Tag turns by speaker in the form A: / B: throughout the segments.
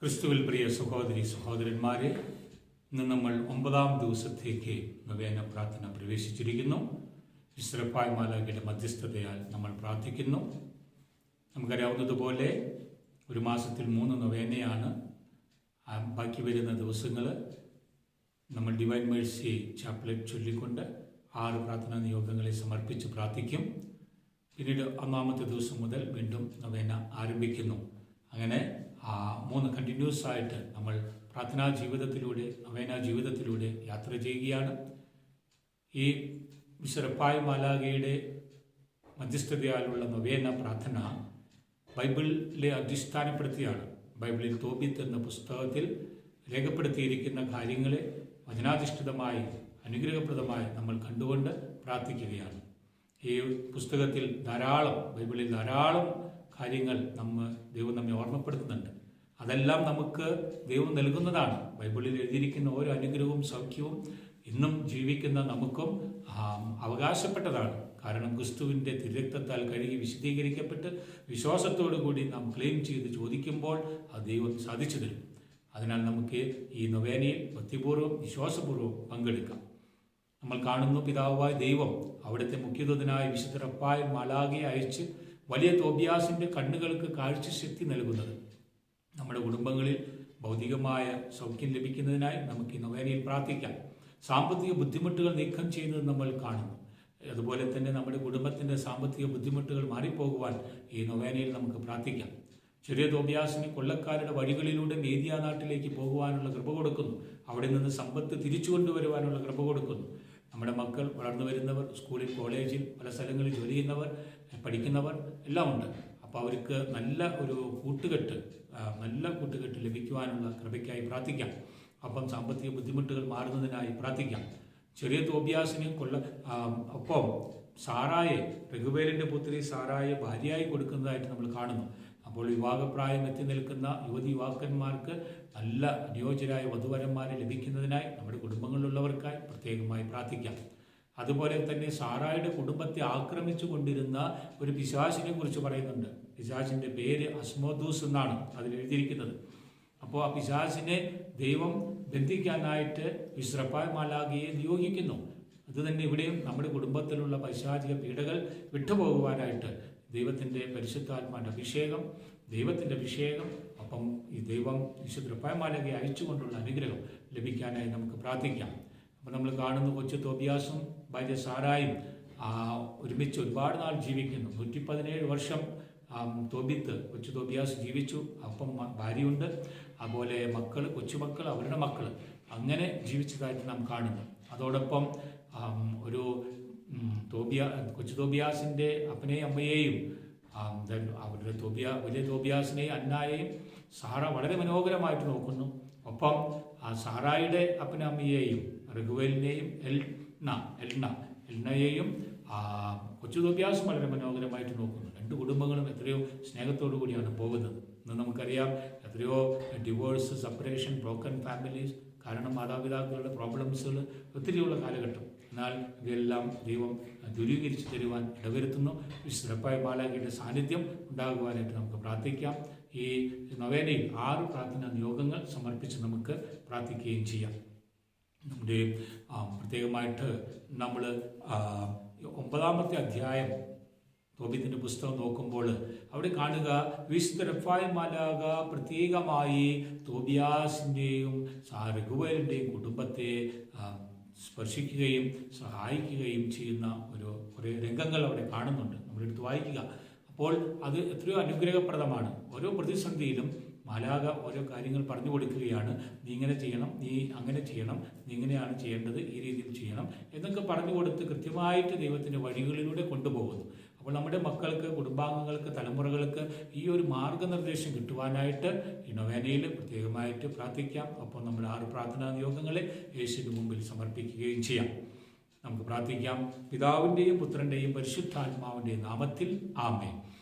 A: ക്രിസ്തുവിൽ പ്രിയ സഹോദരി സഹോദരന്മാരെ, ഇന്ന് നമ്മൾ 9-ാം ദിവസത്തേക്ക് നൊവേന പ്രാർത്ഥന പ്രവേശിച്ചിരിക്കുന്നു. ഇസ്രപ്പായ മാലാഖയുടെ മധ്യസ്ഥതയാൽ നമ്മൾ പ്രാർത്ഥിക്കുന്നു. നമുക്കറിയാവുന്നതുപോലെ ഒരു മാസത്തിൽ 3 നൊവേനയാണ്. ബാക്കി വരുന്ന ദിവസങ്ങൾ നമ്മൾ ഡിവൈൻ മേഴ്സി ചാപ്പലറ്റ് ചൊല്ലിക്കൊണ്ട് 6 പ്രാർത്ഥനാ നിയോഗങ്ങളെ സമർപ്പിച്ച് പ്രാർത്ഥിക്കും. പിന്നീട് 1-ാമത്തെ ദിവസം മുതൽ വീണ്ടും നൊവേന ആരംഭിക്കുന്നു. അങ്ങനെ 3 കണ്ടിന്യൂസ് ആയിട്ട് നമ്മൾ പ്രാർത്ഥനാ ജീവിതത്തിലൂടെ, നൊവേന ജീവിതത്തിലൂടെ യാത്ര ചെയ്യുകയാണ്. ഈ വിശുദ്ധ മാലാഖയുടെ മധ്യസ്ഥതയാലുള്ള നൊവേന പ്രാർത്ഥന ബൈബിളിലെ അടിസ്ഥാനപ്പെടുത്തിയാണ്. ബൈബിളിൽ തോബിത്ത് എന്ന പുസ്തകത്തിൽ രേഖപ്പെടുത്തിയിരിക്കുന്ന കാര്യങ്ങളെ വചനാധിഷ്ഠിതമായി അനുഗ്രഹപ്രദമായി നമ്മൾ കണ്ടുകൊണ്ട് പ്രാർത്ഥിക്കുകയാണ്. ഈ പുസ്തകത്തിൽ ബൈബിളിൽ ധാരാളം കാര്യങ്ങൾ ദൈവം നമ്മെ ഓർമ്മപ്പെടുത്തുന്നുണ്ട്. അതെല്ലാം നമുക്ക് ദൈവം നൽകുന്നതാണ്. ബൈബിളിൽ എഴുതിയിരിക്കുന്ന ഓരോ അനുഗ്രഹവും സൗഖ്യവും ഇന്നും ജീവിക്കുന്ന നമുക്കും അവകാശപ്പെട്ടതാണ്. കാരണം ക്രിസ്തുവിൻ്റെ തിരുരക്തത്താൽ കഴുകി വിശദീകരിക്കപ്പെട്ട് വിശ്വാസത്തോടു കൂടി നാം ക്ലെയിം ചെയ്ത് ചോദിക്കുമ്പോൾ അത് ദൈവം സാധിച്ചു തരും. അതിനാൽ നമുക്ക് ഈ നൊവേനയിൽ ഭക്തിപൂർവ്വം വിശ്വാസപൂർവ്വം പങ്കെടുക്കാം. നമ്മൾ കാണുന്നു, പിതാവായ ദൈവം അവിടുത്തെ മുഖ്യദൂതനായ വിശുദ്ധ മാലാഖയെ അയച്ച് വലിയ തോബിയാസിൻ്റെ കണ്ണുകൾക്ക് കാഴ്ചശക്തി നൽകുന്നത്. നമ്മുടെ കുടുംബങ്ങളിൽ ഭൗതികമായ സൗഖ്യം ലഭിക്കുന്നതിനായി നമുക്ക് ഈ നൊവേനയിൽ പ്രാർത്ഥിക്കാം. സാമ്പത്തിക ബുദ്ധിമുട്ടുകൾ നീക്കം ചെയ്യുന്നത് നമ്മൾ കാണുന്നു. അതുപോലെ തന്നെ നമ്മുടെ കുടുംബത്തിൻ്റെ സാമ്പത്തിക ബുദ്ധിമുട്ടുകൾ മാറിപ്പോകുവാൻ ഈ നൊവേനയിൽ നമുക്ക് പ്രാർത്ഥിക്കാം. ചെറിയ തോബിയാസിന് കൊള്ളക്കാരുടെ വഴികളിലൂടെ മേദിയ നാട്ടിലേക്ക് പോകുവാനുള്ള കൃപ കൊടുക്കുന്നു. അവിടെ നിന്ന് സമ്പത്ത് തിരിച്ചു കൊണ്ടുവരുവാനുള്ള കൃപ കൊടുക്കുന്നു. നമ്മുടെ മക്കൾ വളർന്നു വരുന്നവർ, സ്കൂളിൽ കോളേജിൽ പല സ്ഥലങ്ങളിൽ ജോലി ചെയ്യുന്നവർ, പഠിക്കുന്നവർ എല്ലാം ഉണ്ട്. അപ്പോൾ അവർക്ക് നല്ല കൂട്ടുകെട്ട് ലഭിക്കുവാനുള്ള കൃപയ്ക്കായി പ്രാർത്ഥിക്കാം. അപ്പം സാമ്പത്തിക ബുദ്ധിമുട്ടുകൾ മാറുന്നതിനായി പ്രാർത്ഥിക്കാം. ചെറിയ തോബിയാസിനെ ഒപ്പം സാറായെ, രഘുവേലിൻ്റെ പുത്രി സാറായെ ഭാര്യയായി കൊടുക്കുന്നതായിട്ട് നമ്മൾ കാണുന്നു. അപ്പോൾ വിവാഹപ്രായം എത്തി നിൽക്കുന്ന യുവതി-യുവാക്കന്മാർക്ക് നല്ല അനുയോജ്യരായ വധുവരന്മാരെ ലഭിക്കുന്നതിനായി നമ്മുടെ കുടുംബങ്ങളിലുള്ളവർക്കായി പ്രത്യേകമായി പ്രാർത്ഥിക്കാം. അതുപോലെ തന്നെ സാറായുടെ കുടുംബത്തെ ആക്രമിച്ചു കൊണ്ടിരുന്ന ഒരു പിശാചിനെ കുറിച്ച് പറയുന്നുണ്ട്. പിശാചിൻ്റെ പേര് അസ്മോദൂസ് എന്നാണ് അതിൽ എഴുതിയിരിക്കുന്നത്. അപ്പോൾ ആ പിശാചിനെ ദൈവം ബന്ധിക്കാനായിട്ട് വിശുദ്ധ മാലാഖയെ നിയോഗിക്കുന്നു. അതുതന്നെ ഇവിടെയും നമ്മുടെ കുടുംബത്തിലുള്ള പൈശാചിക പീഡകൾ വിട്ടുപോകുവാനായിട്ട് ദൈവത്തിൻ്റെ പരിശുദ്ധാത്മാവിൻ്റെ അഭിഷേകം അപ്പം ഈ ദൈവം വിശുദ്ധ മാലാഖയെ അയച്ചുകൊണ്ടുള്ള അനുഗ്രഹം ലഭിക്കാനായി നമുക്ക് പ്രാർത്ഥിക്കാം. അപ്പോൾ നമ്മൾ കാണുന്നു, കൊച്ചു തോബിയാസും ഭാര്യ സാറായും ഒരുമിച്ച് ഒരുപാട് നാൾ ജീവിക്കുന്നു. 117 വർഷം കൊച്ചു തോബിയാസ് ജീവിച്ചു. അപ്പം ഭാര്യയുണ്ട്, അതുപോലെ കൊച്ചുമക്കൾ, അവരുടെ മക്കൾ, അങ്ങനെ ജീവിച്ചതായിട്ട് നാം കാണുന്നു. അതോടൊപ്പം കൊച്ചു തോബിയാസിൻ്റെ അപ്പനെയും അമ്മയെയും അവരുടെ വലിയ തോബിയാസിനെയും അന്നായെയും സാറ വളരെ മനോഹരമായിട്ട് നോക്കുന്നു. ഒപ്പം സാറായുടെ അപ്പനും അമ്മയെയും റഘുവേലിനെയും എൽനയെയും കൊച്ചു തോബിയാസും വളരെ മനോഹരമായിട്ട് നോക്കുന്നു. 2 കുടുംബങ്ങളും എത്രയോ സ്നേഹത്തോടു കൂടിയാണ് പോകുന്നത്. ഇന്ന് നമുക്കറിയാം എത്രയോ ഡിവോഴ്സ്, സെപ്പറേഷൻ, ബ്രോക്കൺ ഫാമിലീസ്, കാരണം മാതാപിതാക്കളുടെ പ്രോബ്ലംസുകൾ ഒത്തിരിയുള്ള കാലഘട്ടം. എന്നാൽ ഇവയെല്ലാം ദൈവം ദൂരീകരിച്ച് തരുവാൻ ഇടവരുത്തുന്നു. വിശുദ്ധ മാലാഖയുടെ സാന്നിധ്യം ഉണ്ടാകുവാനായിട്ട് നമുക്ക് പ്രാർത്ഥിക്കാം. ഈ നൊവേനയിൽ 6 പ്രാർത്ഥനാ നിയോഗങ്ങൾ സമർപ്പിച്ച് നമുക്ക് പ്രാർത്ഥിക്കുകയും ചെയ്യാം. നമ്മുടെ പ്രത്യേകമായിട്ട് നമ്മൾ 9-ാമത്തെ അധ്യായം തോബിത്തിൻ്റെ പുസ്തകം നോക്കുമ്പോൾ അവിടെ കാണുക, വിശുദ്ധ മാലാഖ പ്രത്യേകമായി തോബിയാസിൻ്റെയും രഘുവേലിൻ്റെയും കുടുംബത്തെ സ്പർശിക്കുകയും സഹായിക്കുകയും ചെയ്യുന്ന കുറേ രംഗങ്ങൾ അവിടെ കാണുന്നുണ്ട്. നമ്മളെടുത്ത് വായിക്കുക. അപ്പോൾ അത് എത്രയോ അനുഗ്രഹപ്രദമാണ്. ഓരോ പ്രതിസന്ധിയിലും മാലാഖ ഓരോ കാര്യങ്ങൾ പറഞ്ഞു കൊടുക്കുകയാണ്. നീ ഇങ്ങനെ ചെയ്യണം, നീ അങ്ങനെ ചെയ്യണം, നീ ഇങ്ങനെയാണ് ചെയ്യേണ്ടത്, ഈ രീതിയിൽ ചെയ്യണം എന്നൊക്കെ പറഞ്ഞു കൊടുത്ത് കൃത്യമായിട്ട് ദൈവത്തിൻ്റെ വഴികളിലൂടെ കൊണ്ടുപോകുന്നു. അപ്പോൾ നമ്മുടെ മക്കൾക്ക്, കുടുംബാംഗങ്ങൾക്ക്, തലമുറകൾക്ക് ഈ ഒരു മാർഗനിർദ്ദേശം കിട്ടുവാനായിട്ട് ഈ നൊവേനയിൽ പ്രത്യേകമായിട്ട് പ്രാർത്ഥിക്കാം. ഒപ്പം നമ്മുടെ 6 പ്രാർത്ഥനാ നിയോഗങ്ങളെ യേശുവിൻ്റെ മുമ്പിൽ സമർപ്പിക്കുകയും ചെയ്യാം. നമുക്ക് പ്രാർത്ഥിക്കാം. പിതാവിൻ്റെയും പുത്രൻ്റെയും പരിശുദ്ധാത്മാവിൻ്റെയും നാമത്തിൽ ആമേൻ.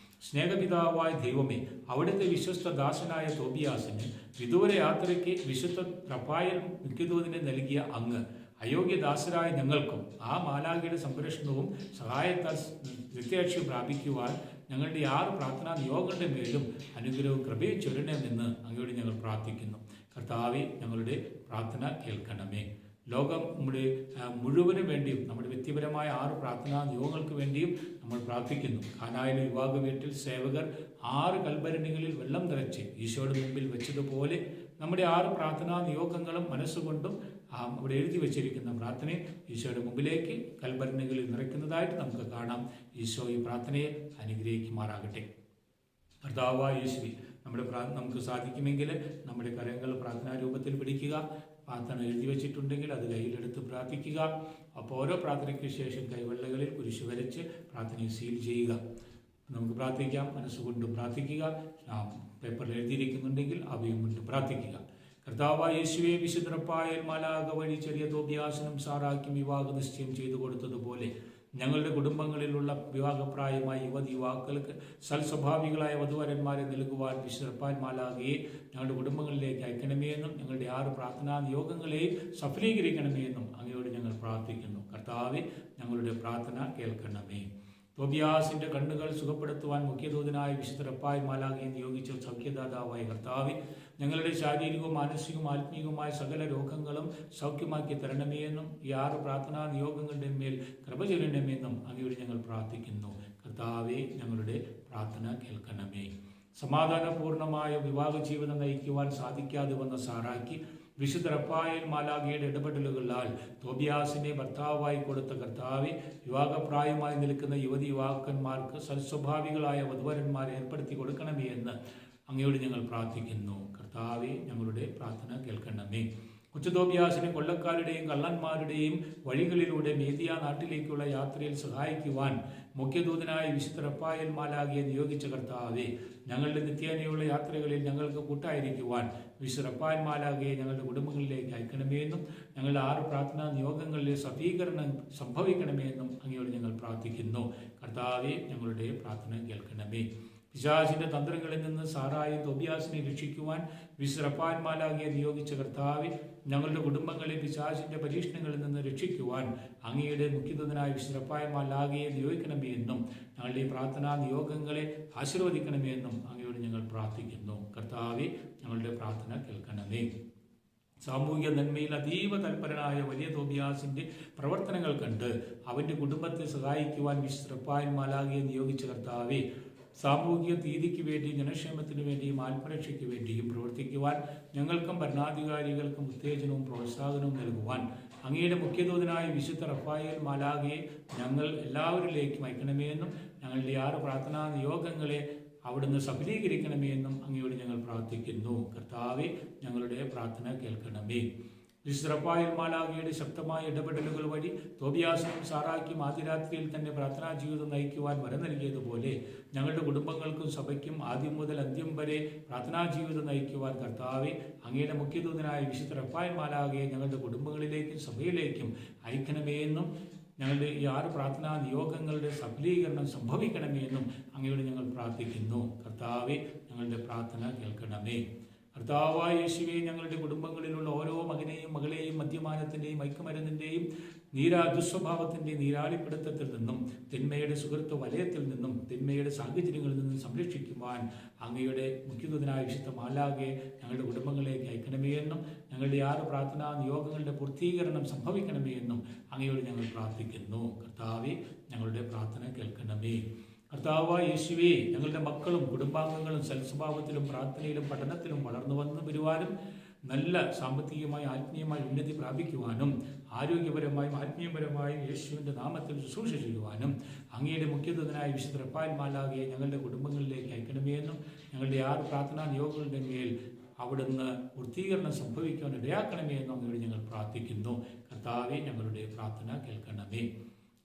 A: സ്നേഹപിതാവായ ദൈവമേ, അവിടുത്തെ വിശ്വസ്ത ദാസനായ തോബിയാസിന് വിദൂര യാത്രയ്ക്ക് വിശുദ്ധ റഫായേൽ മുഖ്യദൂതനെ നൽകിയ അങ്ങ് അയോഗ്യദാസരായ ഞങ്ങൾക്കും ആ മാലാഖയുടെ സംരക്ഷണവും സഹായത്താൽ നിത്യാക്ഷി പ്രാപിക്കുവാൻ ഞങ്ങളുടെ ഈ 6 പ്രാർത്ഥനാ നിയോഗങ്ങളുടെ മേലും അനുഗ്രഹവും കൃപയും ചൊരിയണമെന്ന് അങ്ങയോട് ഞങ്ങൾ പ്രാർത്ഥിക്കുന്നു. കർത്താവേ, ഞങ്ങളുടെ പ്രാർത്ഥന കേൾക്കണമേ. ലോകം നമ്മുടെ മുഴുവനും വേണ്ടിയും നമ്മുടെ വ്യക്തിപരമായ 6 പ്രാർത്ഥനാ നിയോഗങ്ങൾക്ക് വേണ്ടിയും നമ്മൾ പ്രാർത്ഥിക്കുന്നു. കാനായിലെ വിവാഹ വീട്ടിൽ സേവകർ 6 കൽഭരണികളിൽ വെള്ളം നിറച്ച് ഈശോയുടെ മുമ്പിൽ വെച്ചതുപോലെ നമ്മുടെ 6 പ്രാർത്ഥനാ നിയോഗങ്ങളും മനസ്സുകൊണ്ടും അവിടെ എഴുതി വച്ചിരിക്കുന്ന പ്രാർത്ഥനയെ ഈശോയുടെ മുമ്പിലേക്ക് കൽഭരണികളിൽ നിറയ്ക്കുന്നതായിട്ട് നമുക്ക് കാണാം. ഈശോ ഈ പ്രാർത്ഥനയെ അനുഗ്രഹിക്കുമാറാകട്ടെ. കർത്താവായ യേശുവേ, നമുക്ക് സാധിക്കുമെങ്കിൽ നമ്മുടെ കരങ്ങൾ പ്രാർത്ഥനാ രൂപത്തിൽ പിടിക്കുക. പ്രാർത്ഥന എഴുതി വെച്ചിട്ടുണ്ടെങ്കിൽ അത് കയ്യിലെടുത്ത് പ്രാർത്ഥിക്കുക. അപ്പോൾ ഓരോ പ്രാർത്ഥനയ്ക്ക് ശേഷം കൈവെള്ളകളിൽ കുരിശ് വരച്ച് പ്രാർത്ഥനയെ സീൽ ചെയ്യുക. നമുക്ക് പ്രാർത്ഥിക്കാം. മനസ്സുകൊണ്ട് പ്രാർത്ഥിക്കുക. പേപ്പറിൽ എഴുതിയിരിക്കുന്നുണ്ടെങ്കിൽ അവയും കൊണ്ട് പ്രാർത്ഥിക്കുക. കർത്താവായ യേശുവേ, വിശുദ്ധ മാലാഖ വഴി ചെറിയ തോബിയാസിനും സാറാക്കും വിവാഹ നിശ്ചയം ചെയ്തു കൊടുത്തതുപോലെ ഞങ്ങളുടെ കുടുംബങ്ങളിലുള്ള വിവാഹപ്രായമായ യുവതിയുവാക്കൾക്ക് സൽസ്വഭാവികളായ വധുവരന്മാരെ നൽകുവാൻ വിശുദ്ധ മാലാഖയെ ഞങ്ങളുടെ കുടുംബങ്ങളിലേക്ക് അയക്കണമേ എന്നും ഞങ്ങളുടെ 6 പ്രാർത്ഥനാ നിയോഗങ്ങളെ സഫലീകരിക്കണമേ എന്നും അങ്ങയോട് ഞങ്ങൾ പ്രാർത്ഥിക്കുന്നു. കർത്താവേ, ഞങ്ങളുടെ പ്രാർത്ഥന കേൾക്കണമേ. തോബിയാസിന്റെ കണ്ണുകൾ സുഖപ്പെടുത്തുവാൻ മുഖ്യദൂതനായ വിശുദ്ധ മാലാഖയെ നിയോഗിച്ച സൗഖ്യദാതാവായ കർത്താവേ, ഞങ്ങളുടെ ശാരീരികവും മാനസികവും ആത്മീയവുമായ സകല രോഗങ്ങളും സൗഖ്യമാക്കി തരണമേ എന്നും ഈ 6 പ്രാർത്ഥനാ നിയോഗങ്ങളുടെ മേൽ കൃപ ചൊരിയണമെന്നും അങ്ങയോട് ഞങ്ങൾ പ്രാർത്ഥിക്കുന്നു. കർത്താവേ, ഞങ്ങളുടെ പ്രാർത്ഥന കേൾക്കണമേ. സമാധാനപൂർണമായ വിവാഹ ജീവിതം നയിക്കുവാൻ സാധിക്കാതെ വന്ന സാറാക്കി വിശുദ്ധ മാലാഖയുടെ ഇടപെടലുകളാൽ തോബിയാസിനെ ഭർത്താവായി കൊടുത്ത കർത്താവെ, വിവാഹപ്രായമായി നിൽക്കുന്ന യുവതിയുവാക്കന്മാർക്ക് സൽസ്വഭാവികളായ വധുവരന്മാരെ ഏർപ്പെടുത്തി കൊടുക്കണമേ എന്ന് അങ്ങയോട് ഞങ്ങൾ പ്രാർത്ഥിക്കുന്നു. കർത്താവെ, ഞങ്ങളുടെ പ്രാർത്ഥന കേൾക്കണമേ. കൊച്ചുതോബിയാസിനെ കൊള്ളക്കാരുടെയും കള്ളന്മാരുടെയും വഴികളിലൂടെ മേദിയ നാട്ടിലേക്കുള്ള യാത്രയിൽ സഹായിക്കുവാൻ മുഖ്യദൂതനായ വിശുദ്ധ മാലാഖയെ നിയോഗിച്ച കർത്താവെ, ഞങ്ങളുടെ നിത്യേനയുള്ള യാത്രകളിൽ ഞങ്ങൾക്ക് കൂട്ടായിരിക്കുവാൻ വിശുദ്ധ മാലാഖയെ ഞങ്ങളുടെ കുടുംബങ്ങളിലേക്ക് അയക്കണമേ എന്നും ഞങ്ങളുടെ 6 പ്രാർത്ഥനാ നിയോഗങ്ങളിലെ സഫലീകരണം സംഭവിക്കണമേ എന്നും അങ്ങയോട് ഞങ്ങൾ പ്രാർത്ഥിക്കുന്നു. കർത്താവെ, ഞങ്ങളുടെ പ്രാർത്ഥന കേൾക്കണമേ. പിശാചിന്റെ തന്ത്രങ്ങളിൽ നിന്ന് സാറായും തോബിയാസിനെ രക്ഷിക്കുവാൻ വിശുദ്ധ മാലാഖയെ നിയോഗിച്ച കർത്താവെ, ഞങ്ങളുടെ കുടുംബങ്ങളെ പിശാചിന്റെ പരീക്ഷണങ്ങളിൽ നിന്ന് രക്ഷിക്കുവാൻ അങ്ങയുടെ മുഖ്യദൂതനായ വിശുദ്ധ മാലാഖയെ നിയോഗിക്കണമേ എന്നും ഞങ്ങളുടെ പ്രാർത്ഥനാ നിയോഗങ്ങളെ ആശീർവദിക്കണമേ എന്നും അങ്ങയോട് ഞങ്ങൾ പ്രാർത്ഥിക്കുന്നു. കർത്താവെ, ഞങ്ങളുടെ പ്രാർത്ഥന കേൾക്കണമേ. സാമൂഹിക നന്മയിൽ അതീവ തൽപരനായ വലിയ തോബിയാസിന്റെ പ്രവർത്തനങ്ങൾ കണ്ട് അവന്റെ കുടുംബത്തെ സഹായിക്കുവാൻ വിശുദ്ധ മാലാഖയെ നിയോഗിച്ച കർത്താവെ, സാമൂഹിക നീതിക്ക് വേണ്ടി ജനക്ഷേമത്തിന് വേണ്ടിയും ആത്മരക്ഷയ്ക്ക് വേണ്ടിയും പ്രവർത്തിക്കുവാൻ ഞങ്ങൾക്കും ഭരണാധികാരികൾക്കും ഉത്തേജനവും പ്രോത്സാഹനവും നൽകുവാൻ അങ്ങയുടെ മുഖ്യദൂതനായ വിശുദ്ധ മാലാഖയെ ഞങ്ങൾ എല്ലാവരിലേക്കും അയക്കണമേ എന്നും ഞങ്ങളുടെ 6 പ്രാർത്ഥനാ നിയോഗങ്ങളെ അവിടുന്ന് സഫലീകരിക്കണമേ എന്നും അങ്ങയോട് ഞങ്ങൾ പ്രാർത്ഥിക്കുന്നു. കർത്താവെ, ഞങ്ങളുടെ പ്രാർത്ഥന കേൾക്കണമേ. വിശുദ്ധ മാലാഖയുടെ ശക്തമായ ഇടപെടലുകൾ വഴി തോബിയാസിനും സാറാക്കും ആദ്യരാത്രിയിൽ തന്നെ പ്രാർത്ഥനാ ജീവിതം നയിക്കുവാൻ വരം നൽകിയതുപോലെ ഞങ്ങളുടെ കുടുംബങ്ങൾക്കും സഭയ്ക്കും ആദ്യം മുതൽ അന്ത്യം വരെ പ്രാർത്ഥനാ ജീവിതം നയിക്കുവാൻ കർത്താവെ, അങ്ങയുടെ മുഖ്യദൂതനായ വിശുദ്ധ മാലാഖയെ ഞങ്ങളുടെ കുടുംബങ്ങളിലേക്കും സഭയിലേക്കും അയക്കണമേ എന്നും ഞങ്ങളുടെ ഈ 6 പ്രാർത്ഥനാ നിയോഗങ്ങളുടെ സഫലീകരണം സംഭവിക്കണമേ എന്നും അങ്ങയോട് ഞങ്ങൾ പ്രാർത്ഥിക്കുന്നു. കർത്താവെ, ഞങ്ങളുടെ പ്രാർത്ഥന കേൾക്കണമേ. കർത്താവായ യേശുവേ, ഞങ്ങളുടെ കുടുംബങ്ങളിലുള്ള ഓരോ മകനെയും മകളെയും മദ്യപാനത്തിൻ്റെയും മയക്കുമരുന്നിൻ്റെയും ദുസ്വഭാവത്തിൻ്റെ നീരാളിപ്പിടുത്തത്തിൽ നിന്നും തിന്മയുടെ സുഹൃത്ത് വലയത്തിൽ നിന്നും തിന്മയുടെ സാഹചര്യങ്ങളിൽ നിന്നും സംരക്ഷിക്കുവാൻ അങ്ങയുടെ മുഖ്യദൂതനായ വിശുദ്ധ മാലാഖയെ ഞങ്ങളുടെ കുടുംബങ്ങളിലേക്ക് അയക്കണമേ എന്നും ഞങ്ങളുടെ 6 പ്രാർത്ഥനാ നിയോഗങ്ങളുടെ പൂർത്തീകരണം സംഭവിക്കണമേ എന്നും അങ്ങയോട് ഞങ്ങൾ പ്രാർത്ഥിക്കുന്നു. കർത്താവേ, ഞങ്ങളുടെ പ്രാർത്ഥന കേൾക്കണമേ. കർത്താവായ യേശുവേ, ഞങ്ങളുടെ മക്കളും കുടുംബാംഗങ്ങളും സൽസ്വഭാവത്തിലും പ്രാർത്ഥനയിലും പഠനത്തിലും വളർന്നു വന്നു വരുവാനും നല്ല സാമ്പത്തികമായി ആത്മീയമായി ഉന്നതി പ്രാപിക്കുവാനും ആരോഗ്യപരമായും ആത്മീയപരമായും യേശുവിൻ്റെ നാമത്തിൽ ശുശ്രൂഷ ചെയ്യുവാനും അങ്ങയുടെ മുഖ്യദൂതനായ വിശുദ്ധ മാലാഖയെ ഞങ്ങളുടെ കുടുംബങ്ങളിലേക്ക് അയക്കണമേ എന്നും ഞങ്ങളുടെ 6 പ്രാർത്ഥനാ നിയോഗങ്ങളുടെ മേൽ അവിടുന്ന് പൂർത്തീകരണം സംഭവിക്കുവാൻ ഇടയാക്കണമേ എന്നും അങ്ങയോട് ഞങ്ങൾ പ്രാർത്ഥിക്കുന്നു. കർത്താവെ, ഞങ്ങളുടെ പ്രാർത്ഥന കേൾക്കണമേ.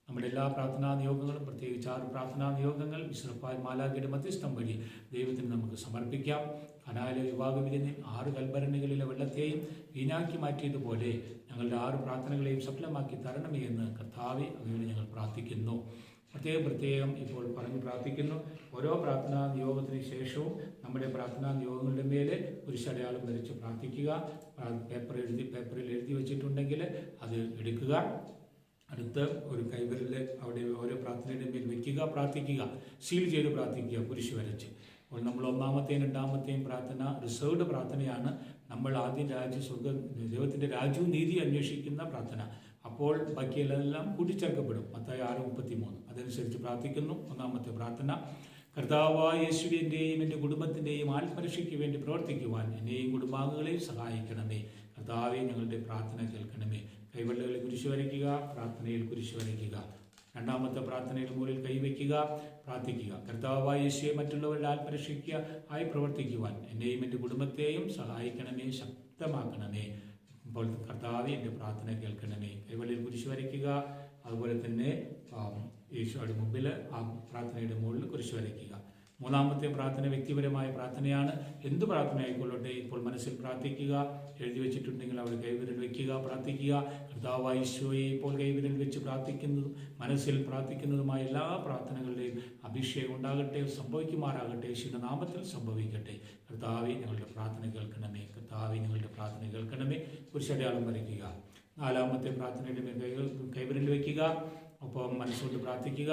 A: നമ്മുടെ എല്ലാ പ്രാർത്ഥനാ നിയോഗങ്ങളും പ്രത്യേകിച്ച് 6 പ്രാർത്ഥനാ നിയോഗങ്ങൾ വിശുദ്ധ മാലാഖയുടെ മധ്യസ്ഥം വഴി ദൈവത്തിന് നമുക്ക് സമർപ്പിക്കാം. കനാലിലെ വിവാഹ വിരുന്നിൽ 6 കൽഭരണികളിലെ വെള്ളത്തെയും വീഞ്ഞാക്കി മാറ്റിയതുപോലെ ഞങ്ങളുടെ 6 പ്രാർത്ഥനകളെയും സഫലമാക്കി തരണമേ എന്ന് കർത്താവെ, അങ്ങയോട് ഞങ്ങൾ പ്രാർത്ഥിക്കുന്നു. പ്രത്യേകം ഇപ്പോൾ പറഞ്ഞു പ്രാർത്ഥിക്കുന്നു. ഓരോ പ്രാർത്ഥനാ നിയോഗത്തിന് ശേഷവും നമ്മുടെ പ്രാർത്ഥനാ നിയോഗങ്ങളുടെ മേലെ കുരിശടയാളം വരച്ച് പ്രാർത്ഥിക്കുക. പേപ്പറിൽ എഴുതി വെച്ചിട്ടുണ്ടെങ്കിൽ അത് എടുക്കുക. അടുത്ത ഒരു കൈവിരൽ അവിടെ ഓരോ പ്രാർത്ഥനയുടെ മേൽ വയ്ക്കുക, പ്രാർത്ഥിക്കുക, സീൽ ചെയ്ത് പ്രാർത്ഥിക്കുക, കുരിശ് വരച്ച്. അപ്പോൾ നമ്മൾ ഒന്നാമത്തെയും രണ്ടാമത്തെയും പ്രാർത്ഥന റിസർവ്ഡ് പ്രാർത്ഥനയാണ്. നമ്മൾ ആദ്യം ദൈവത്തിൻ്റെ രാജ്യവും നീതി അന്വേഷിക്കുന്ന പ്രാർത്ഥന. അപ്പോൾ ബാക്കിയെല്ലാം കൂട്ടിച്ചേർക്കപ്പെടും. മത്തായി 6:33 അതനുസരിച്ച് പ്രാർത്ഥിക്കുന്നു. ഒന്നാമത്തെ പ്രാർത്ഥന: കർത്താവായ യേശുവിൻ്റെയും എൻ്റെ കുടുംബത്തിൻ്റെയും ആത്മരക്ഷയ്ക്ക് വേണ്ടി പ്രവർത്തിക്കുവാൻ എന്നെയും കുടുംബാംഗങ്ങളെയും സഹായിക്കണമേ. കർത്താവെ, ഞങ്ങളുടെ പ്രാർത്ഥന കേൾക്കണമേ. കൈവെള്ളകളിൽ കുരിശ് വരയ്ക്കുക, പ്രാർത്ഥനയിൽ കുരിശ് വരയ്ക്കുക. രണ്ടാമത്തെ പ്രാർത്ഥനയുടെ മുകളിൽ കൈവയ്ക്കുക, പ്രാർത്ഥിക്കുക. കർത്താവായ യേശുവെ, മറ്റുള്ളവരുടെ ആത്മരക്ഷയ്ക്ക് ആയി പ്രവർത്തിക്കുവാൻ എന്നെയും എൻ്റെ കുടുംബത്തെയും സഹായിക്കണമേ, ശക്തമാക്കണമേ. ഇപ്പോൾ കർത്താവെ, എൻ്റെ പ്രാർത്ഥന കേൾക്കണമേ. കൈവെള്ളയിൽ കുരിശ് വരയ്ക്കുക. അതുപോലെ തന്നെ യേശുവിന്റെ മുമ്പിൽ ആ പ്രാർത്ഥനയുടെ മുകളിൽ കുരിശ് വരയ്ക്കുക. മൂന്നാമത്തെ പ്രാർത്ഥന വ്യക്തിപരമായ പ്രാർത്ഥനയാണ്. എന്ത് പ്രാർത്ഥന ആയിക്കൊള്ളട്ടെ, ഇപ്പോൾ മനസ്സിൽ പ്രാർത്ഥിക്കുക. എഴുതി വെച്ചിട്ടുണ്ടെങ്കിൽ അവിടെ കൈവിരൽ വയ്ക്കുക, പ്രാർത്ഥിക്കുക. കർത്താവായ യേശുവേ, ഇപ്പോൾ കൈവിരൽ വെച്ച് പ്രാർത്ഥിക്കുന്നതും മനസ്സിൽ പ്രാർത്ഥിക്കുന്നതുമായ എല്ലാ പ്രാർത്ഥനകളുടെയും അഭിഷേകം ഉണ്ടാകട്ടെ, സംഭവിക്കുമാറാകട്ടെ. യേശുവിന്റെ നാമത്തിൽ സംഭവിക്കട്ടെ. കർത്താവേ, ഞങ്ങളുടെ പ്രാർത്ഥന കേൾക്കണമേ. കർത്താവേ, ഞങ്ങളുടെ പ്രാർത്ഥന കേൾക്കണമേ. കുരിശടയാളം വരയ്ക്കുക. നാലാമത്തെ പ്രാർത്ഥനയുടെ മേൽ കൈവിരൽ വയ്ക്കുക. ഒപ്പം മനസ്സുകൊണ്ട് പ്രാർത്ഥിക്കുക.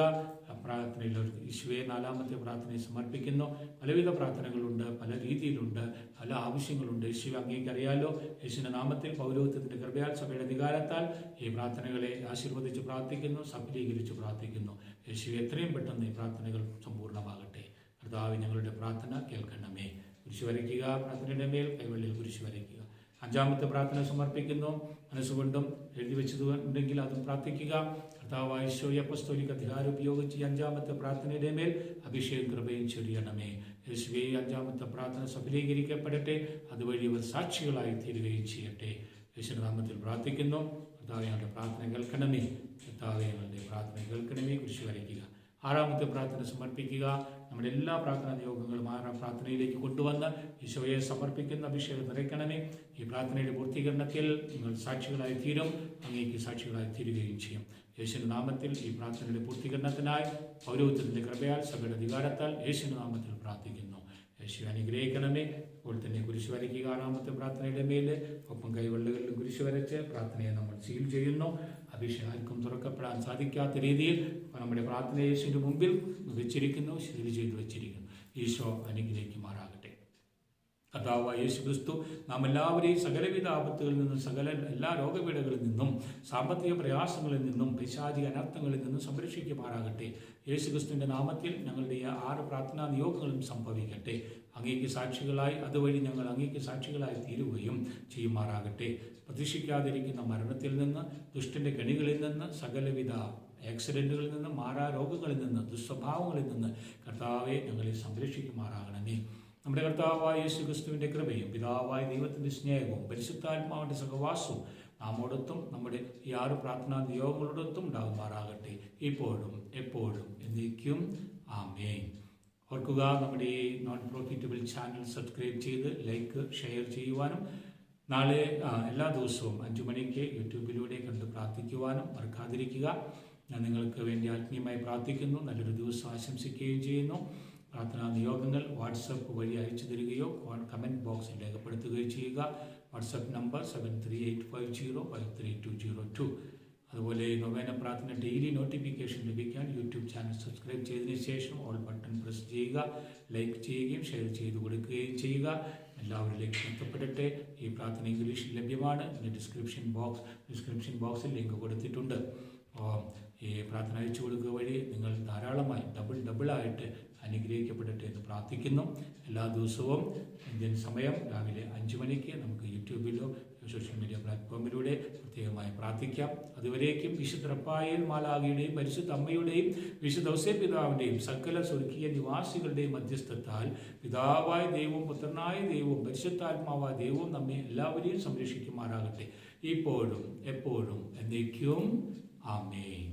A: പ്രാർത്ഥനയിൽ യേശുവേ, നാലാമത്തെ പ്രാർത്ഥനയെ സമർപ്പിക്കുന്നു. പലവിധ പ്രാർത്ഥനകളുണ്ട്, പല രീതിയിലുണ്ട്, പല ആവശ്യങ്ങളുണ്ട്. യേശുവെ, അങ്ങേക്കറിയാലോ. യേശുവിന്റെ നാമത്തിൽ പൗരോഹിത്യത്തിന്റെ കൃപയാൽ സഭയുടെ അധികാരത്താൽ ഈ പ്രാർത്ഥനകളെ ആശീർവദിച്ച് പ്രാർത്ഥിക്കുന്നു, സഫലീകരിച്ച് പ്രാർത്ഥിക്കുന്നു. യേശുവെ, എത്രയും പെട്ടെന്ന് ഈ പ്രാർത്ഥനകൾ സമ്പൂർണ്ണമാകട്ടെ. കർത്താവേ, ഞങ്ങളുടെ പ്രാർത്ഥന കേൾക്കണമേ. കുരിശ് വരയ്ക്കുക. പ്രാർത്ഥനയുടെ മേൽ കൈവെള്ളിൽ കുരിശ് വരയ്ക്കുക. അഞ്ചാമത്തെ പ്രാർത്ഥന സമർപ്പിക്കുന്നു. മനസ്സുകൊണ്ടും എഴുതി വെച്ചതുണ്ടെങ്കിൽ അതും പ്രാർത്ഥിക്കുക. കർത്താവായ യേശുവേ, അപ്പസ്തോലിക അധികാരം ഉപയോഗിച്ച് ഈ അഞ്ചാമത്തെ പ്രാർത്ഥനയുടെ മേൽ അഭിഷേകം കൃപയും ചൊരിയണമേ. യേശുവേ, അഞ്ചാമത്തെ പ്രാർത്ഥന സഫലീകരിക്കപ്പെടട്ടെ. അതുവഴി അവർ സാക്ഷികളായി തീരുകയും ചെയ്യട്ടെ. യേശുവിന്റെ നാമത്തിൽ പ്രാർത്ഥിക്കുന്നു. കർത്താവേ, ഞങ്ങളുടെ പ്രാർത്ഥന കേൾക്കണമേ. കർത്താവേ, ഞങ്ങളുടെ പ്രാർത്ഥന കേൾക്കണമേ. കുരിശ് വരയ്ക്കുക. ആറാമത്തെ പ്രാർത്ഥന സമർപ്പിക്കുക. നമ്മുടെ എല്ലാ പ്രാർത്ഥനാ നിയോഗങ്ങളും ആ പ്രാർത്ഥനയിലേക്ക് കൊണ്ടുവന്ന് ഈശോയെ സമർപ്പിക്കുന്ന അഭിഷേകം നിറയ്ക്കണമേ. ഈ പ്രാർത്ഥനയുടെ പൂർത്തീകരണത്തിൽ നിങ്ങൾ സാക്ഷികളായി തീരും, അങ്ങേക്ക് സാക്ഷികളായി തീരുകയും ചെയ്യും. യേശുവിന്റെ നാമത്തിൽ ഈ പ്രാർത്ഥനയുടെ പൂർത്തീകരണത്തിനായി പൗരോഹിത്യത്തിന്റെ കൃപയാൽ സഭയുടെ അധികാരത്താൽ യേശുവിന്റെ നാമത്തിൽ പ്രാർത്ഥിക്കുന്നു. യേശുവെ, അനുഗ്രഹിക്കണമേ. അപ്പോൾ തന്നെ കുരിശ് വരയ്ക്കുക. ആറാമത്തെ പ്രാർത്ഥനയുടെ മേൽ ഒപ്പം കൈവെള്ളുകളിലും കുരിശ് വരച്ച് പ്രാർത്ഥനയെ നമ്മൾ സീൽ ചെയ്യുന്നു. അഭിഷേകം ആർക്കും തുറക്കപ്പെടാൻ സാധിക്കാത്ത രീതിയിൽ നമ്മുടെ പ്രാർത്ഥന യേശുവിന്റെ മുമ്പിൽ വെച്ചിരിക്കുന്നു, സീൽ ചെയ്ത് വെച്ചിരിക്കുന്നു. ഈശോ അനുഗ്രഹിക്കുമാറാകട്ടെ. കർത്താവായ യേശു ക്രിസ്തു നാം എല്ലാവരെയും സകലവിധ ആപത്തുകളിൽ നിന്നും, എല്ലാ രോഗപീഠകളിൽ നിന്നും, സാമ്പത്തിക പ്രയാസങ്ങളിൽ നിന്നും, പൈശാചിക അനർത്ഥങ്ങളിൽ നിന്നും സംരക്ഷിക്കുമാറാകട്ടെ. യേശു ക്രിസ്തുവിന്റെ നാമത്തിൽ ഞങ്ങളുടെ 6 പ്രാർത്ഥനാ നിയോഗങ്ങളും സംഭവിക്കട്ടെ. അങ്ങേക്ക് സാക്ഷികളായി, അതുവഴി ഞങ്ങൾ അങ്ങേക്ക് സാക്ഷികളായി തീരുകയും ചെയ്യുമാറാകട്ടെ. പ്രതീക്ഷിക്കാതിരിക്കുന്ന മരണത്തിൽ നിന്ന്, ദുഷ്ടന്റെ കെണികളിൽ നിന്ന്, സകലവിധ ആക്സിഡന്റുകളിൽ നിന്ന്, മാറാരോഗങ്ങളിൽ നിന്ന്, ദുസ്വഭാവങ്ങളിൽ നിന്ന് കർത്താവെ ഞങ്ങളെ സംരക്ഷിക്കുമാറാകണമേ. നമ്മുടെ കർത്താവായ യേശു ക്രിസ്തുവിന്റെ കൃപയും പിതാവായ ദൈവത്തിന്റെ സ്നേഹവും പരിശുദ്ധാത്മാവിന്റെ സഹവാസവും നാമോടൊത്തും നമ്മുടെ ഈ 6 പ്രാർത്ഥനാ നിയോഗങ്ങളോടൊത്തും ഉണ്ടാകുമാറാകട്ടെ, ഇപ്പോഴും എപ്പോഴും എന്നേക്കും. ആമേൻ. ഓർക്കുക, നമ്മുടെ ഈ നോൺ പ്രോഫിറ്റബിൾ ചാനൽ സബ്സ്ക്രൈബ് ചെയ്ത് ലൈക്ക്, ഷെയർ ചെയ്യുവാനും നാളെ എല്ലാ ദിവസവും 5 മണിക്ക് യൂട്യൂബിലൂടെ കണ്ട് പ്രാർത്ഥിക്കുവാനും മറക്കാതിരിക്കുക. ഞാൻ നിങ്ങൾക്ക് വേണ്ടി ആത്മീയമായി പ്രാർത്ഥിക്കുന്നു. നല്ലൊരു ദിവസം ആശംസിക്കുകയും ചെയ്യുന്നു. പ്രാർത്ഥനാ നിയോഗങ്ങൾ വാട്സപ്പ് വഴി അയച്ചു തരികയോ കമൻറ്റ് ബോക്സിൽ രേഖപ്പെടുത്തുകയോ ചെയ്യുക. WhatsApp number 7385053202. അതുപോലെ നൊവേന പ്രാർത്ഥന ഡെയിലി നോട്ടിഫിക്കേഷൻ ലഭിക്കാൻ യൂട്യൂബ് ചാനൽ സബ്സ്ക്രൈബ് ചെയ്തതിന് ശേഷം ഓൾ ബട്ടൺ പ്രസ് ചെയ്യുക. ലൈക്ക് ചെയ്യുകയും ഷെയർ ചെയ്ത് കൊടുക്കുകയും ചെയ്യുക. എല്ലാവരിലേക്കും എത്തപ്പെടട്ടെ. ഈ പ്രാർത്ഥന ഇംഗ്ലീഷിൽ ലഭ്യമാണ്. ഡിസ്ക്രിപ്ഷൻ ബോക്സിൽ ലിങ്ക് കൊടുത്തിട്ടുണ്ട്. ഈ പ്രാർത്ഥന അയച്ചു കൊടുക്കുക വഴി നിങ്ങൾ ധാരാളമായി ഡബിളായിട്ട് അനുഗ്രഹിക്കപ്പെടട്ടെ എന്ന് പ്രാർത്ഥിക്കുന്നു. എല്ലാ ദിവസവും ഇന്ത്യൻ സമയം രാവിലെ 5 മണിക്ക് നമുക്ക് യൂട്യൂബിലോ സോഷ്യൽ മീഡിയ പ്ലാറ്റ്ഫോമിലൂടെ പ്രത്യേകമായി പ്രാർത്ഥിക്കാം. അതുവരേക്കും വിശുദ്ധ റഫായേൽ മാലാഖയുടെയും പരിശുദ്ധ അമ്മയുടെയും വിശുദ്ധ ഔസേപ്പ് പിതാവിൻ്റെയും സകല സ്വർഗീയ നിവാസികളുടെയും മധ്യസ്ഥത്താൽ പിതാവായ ദൈവവും പുത്രനായ ദൈവവും പരിശുദ്ധാത്മാവായ ദൈവവും നമ്മെ എല്ലാവരെയും സംരക്ഷിക്കുമാറാകട്ടെ, ഇപ്പോഴും എപ്പോഴും എന്നേക്കും. ആമേൻ.